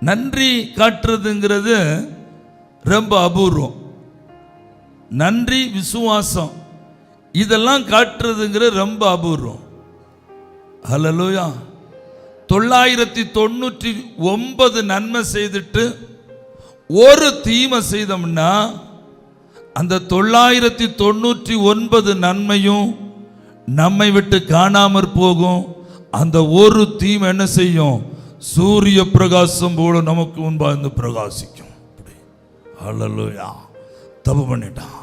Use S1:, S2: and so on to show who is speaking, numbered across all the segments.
S1: நன்றி காட்டுறதுங்கிறது ரொம்ப அபூர்வம். நன்றி, விசுவாசம் இதெல்லாம் காட்டுறதுங்கிறது ரொம்ப அபூர்வம். ஹல்லேலூயா. 999 நன்மை செய்துட்டு ஒரு தீமை செய்தோம்னா அந்த 999 நன்மையும் நம்மை விட்டு காணாமற் போகும். அந்த ஒரு தீமை என்ன செய்யும்? சூரிய பிரகாசம் போல நமக்கு முன்பாக இருந்து பிரகாசிக்கும். ஹல்லேலூயா. தப்பு பண்ணிட்டான்,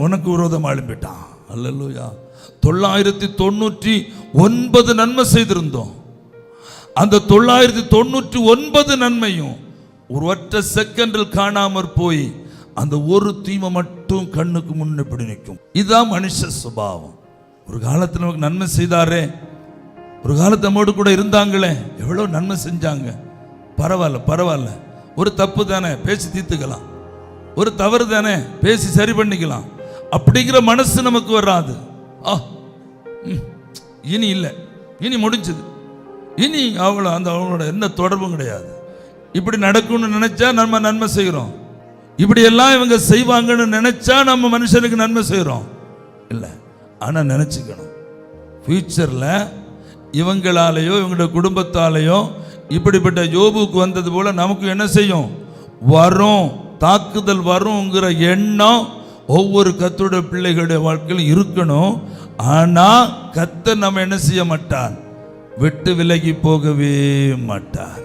S1: உனக்கு விரோதமாக எழும்பிட்டான். ஹல்லேலூயா. 999 நன்மை செய்திருந்தோம். அந்த 999 நன்மையும் ஒரு ஒற்றை செகண்டில் காணாமற் போய் அந்த ஒரு தீமை மட்டும் கண்ணுக்கு முன்னே நிற்கும். இதுதான் மனுஷ சுபாவம். ஒரு காலத்தில் நமக்கு நன்மை செய்தாரே, ஒரு காலத்து நம்மோடு கூட இருந்தாங்களே, எவ்வளோ நன்மை செஞ்சாங்க. பரவாயில்ல, ஒரு தப்பு தானே பேசி தீர்த்துக்கலாம், ஒரு தவறு தானே பேசி சரி பண்ணிக்கலாம் அப்படிங்கிற மனசு நமக்கு வராது. இனி இல்லை, இனி முடிஞ்சது, இனி அவங்களோட எந்த தொடர்பும் கிடையாது. இப்படி நடக்கும்னு நினைச்சா நம்ம நன்மை செய்கிறோம், இப்படி எல்லாம் இவங்க செய்வாங்கன்னு நினைச்சா நம்ம மனுஷனுக்கு நன்மை செய்கிறோம். இல்லை, ஆனால் நினைச்சுக்கணும், ஃபியூச்சரில் இவங்களாலேயோ இவங்களோட குடும்பத்தாலேயோ இப்படிப்பட்ட யோபுக்கு வந்தது போல நமக்கு என்ன செய்யும்? வரும், தாக்குதல் வருங்கிற எண்ணம் ஒவ்வொரு கர்த்தருடைய பிள்ளைகளுடைய வாழ்க்கையில் இருக்கணும். ஆனால் கர்த்தர் நம்ம என்ன செய்ய மாட்டார்? விட்டு விலகி போகவே மாட்டார்.